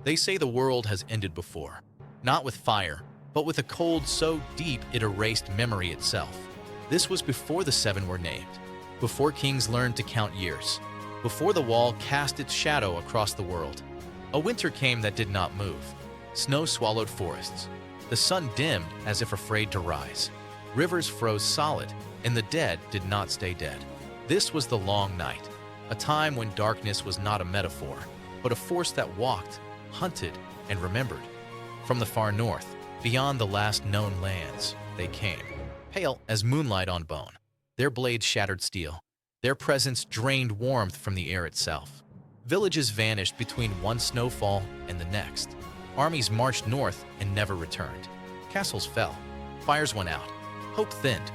They say the world has ended before, not with fire, but with a cold so deep it erased memory itself. This was before the seven were named, before kings learned to count years, before the wall cast its shadow across the world. A winter came that did not move. Snow swallowed forests. The sun dimmed as if afraid to rise. Rivers froze solid, and the dead did not stay dead. This was the long night, a time when darkness was not a metaphor, but a force that walked, hunted, and remembered. From the far north, beyond the last known lands, they came, pale as moonlight on bone. Their blades shattered steel. Their presence drained warmth from the air itself. Villages vanished between one snowfall and the next. Armies marched north and never returned. Castles fell. Fires went out. Hope thinned.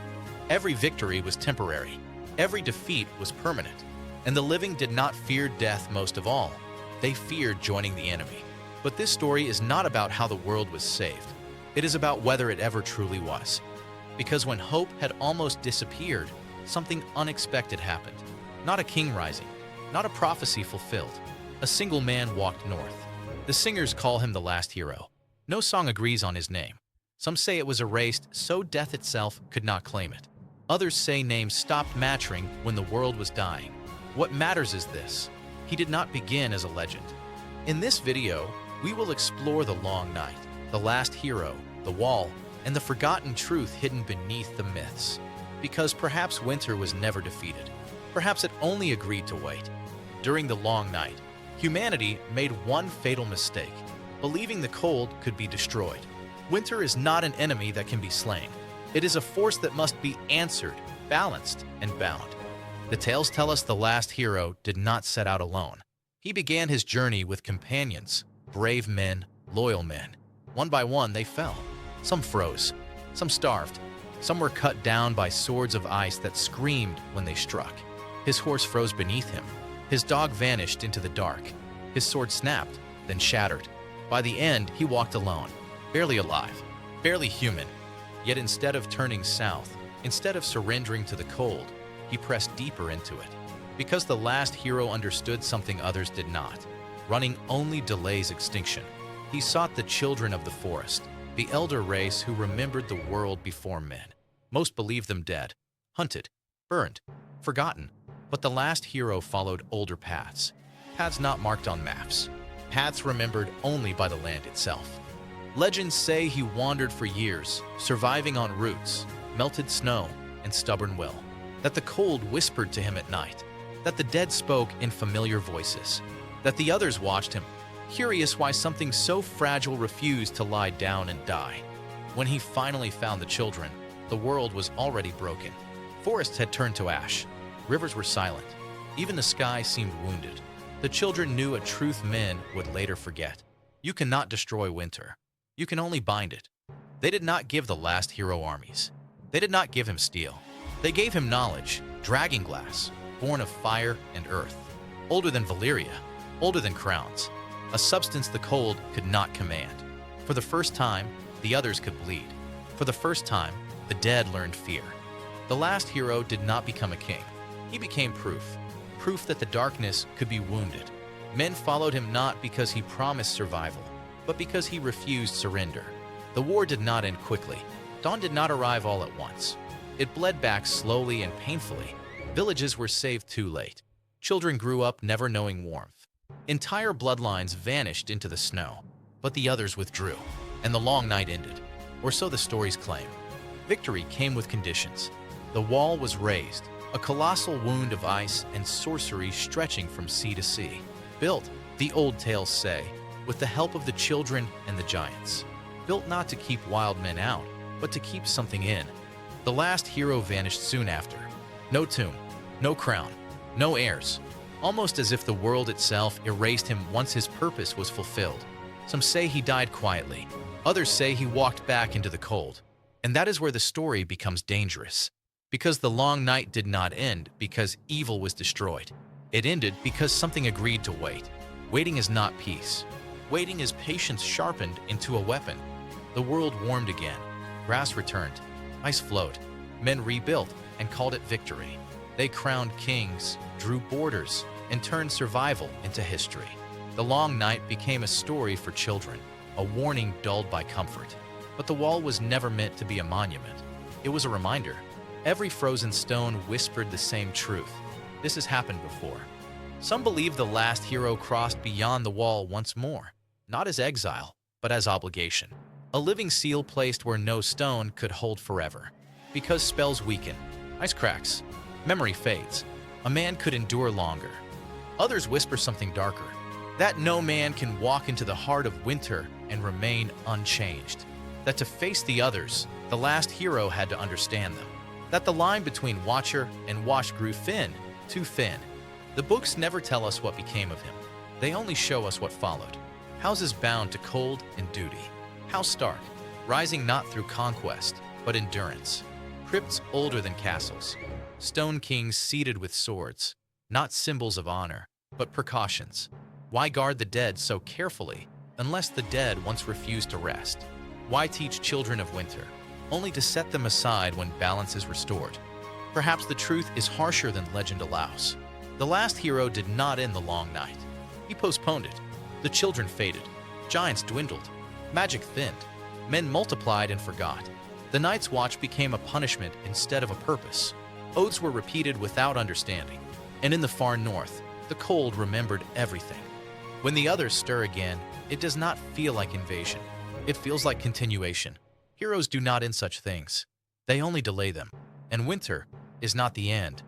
Every victory was temporary. Every defeat was permanent. And the living did not fear death most of all. They feared joining the enemy. But this story is not about how the world was saved. It is about whether it ever truly was. Because when hope had almost disappeared, something unexpected happened. Not a king rising, not a prophecy fulfilled. A single man walked north. The singers call him the last hero. No song agrees on his name. Some say it was erased so death itself could not claim it. Others say names stopped mattering when the world was dying. What matters is this: he did not begin as a legend. In this video, we will explore the long night, the last hero, the wall, and the forgotten truth hidden beneath the myths. Because perhaps winter was never defeated. Perhaps it only agreed to wait. During the long night, humanity made one fatal mistake, believing the cold could be destroyed. Winter is not an enemy that can be slain. It is a force that must be answered, balanced, and bound. The tales tell us the last hero did not set out alone. He began his journey with companions, brave men, loyal men. One by one, they fell. Some froze, some starved, some were cut down by swords of ice that screamed when they struck. His horse froze beneath him. His dog vanished into the dark. His sword snapped, then shattered. By the end, he walked alone, barely alive, barely human. Yet instead of turning south, instead of surrendering to the cold, he pressed deeper into it. Because the last hero understood something others did not. Running only delays extinction. He sought the children of the forest, the elder race who remembered the world before men. Most believed them dead, hunted, burned, forgotten. But the last hero followed older paths. Paths not marked on maps. Paths remembered only by the land itself. Legends say he wandered for years, surviving on roots, melted snow, and stubborn will. That the cold whispered to him at night. That the dead spoke in familiar voices. That the others watched him, curious why something so fragile refused to lie down and die. When he finally found the children, the world was already broken. Forests had turned to ash. Rivers were silent. Even the sky seemed wounded. The children knew a truth men would later forget. You cannot destroy winter. You can only bind it. They did not give the last hero armies. They did not give him steel. They gave him knowledge, dragonglass, born of fire and earth. Older than Valyria, older than crowns. A substance the cold could not command. For the first time, the others could bleed. For the first time, the dead learned fear. The last hero did not become a king. He became proof. Proof that the darkness could be wounded. Men followed him not because he promised survival, but because he refused surrender. The war did not end quickly. Dawn did not arrive all at once. It bled back slowly and painfully. Villages were saved too late. Children grew up never knowing warmth. Entire bloodlines vanished into the snow. But the others withdrew, and the long night ended. Or so the stories claim. Victory came with conditions. The wall was raised, a colossal wound of ice and sorcery stretching from sea to sea. Built, the old tales say, with the help of the children and the giants. Built not to keep wild men out, but to keep something in. The last hero vanished soon after. No tomb, no crown, no heirs. Almost as if the world itself erased him once his purpose was fulfilled. Some say he died quietly. Others say he walked back into the cold. And that is where the story becomes dangerous. Because the long night did not end because evil was destroyed. It ended because something agreed to wait. Waiting is not peace. Waiting is patience sharpened into a weapon. The world warmed again. Grass returned. Ice flowed. Men rebuilt and called it victory. They crowned kings, drew borders, and turned survival into history. The long night became a story for children, a warning dulled by comfort. But the wall was never meant to be a monument. It was a reminder. Every frozen stone whispered the same truth. This has happened before. Some believe the last hero crossed beyond the wall once more, not as exile, but as obligation. A living seal placed where no stone could hold forever. Because spells weaken, ice cracks, memory fades, a man could endure longer. Others whisper something darker, that no man can walk into the heart of winter and remain unchanged. That to face the others, the last hero had to understand them. That the line between Watcher and Watch grew thin, too thin. The books never tell us what became of him. They only show us what followed. Houses bound to cold and duty. House Stark, rising not through conquest, but endurance. Crypts older than castles. Stone kings seated with swords, not symbols of honor, but precautions. Why guard the dead so carefully, unless the dead once refused to rest? Why teach children of winter, only to set them aside when balance is restored? Perhaps the truth is harsher than legend allows. The last hero did not end the long night. He postponed it. The children faded. Giants dwindled. Magic thinned. Men multiplied and forgot. The Night's Watch became a punishment instead of a purpose. Oaths were repeated without understanding. And in the far north, the cold remembered everything. When the others stir again, it does not feel like invasion. It feels like continuation. Heroes do not end such things. They only delay them. And winter is not the end,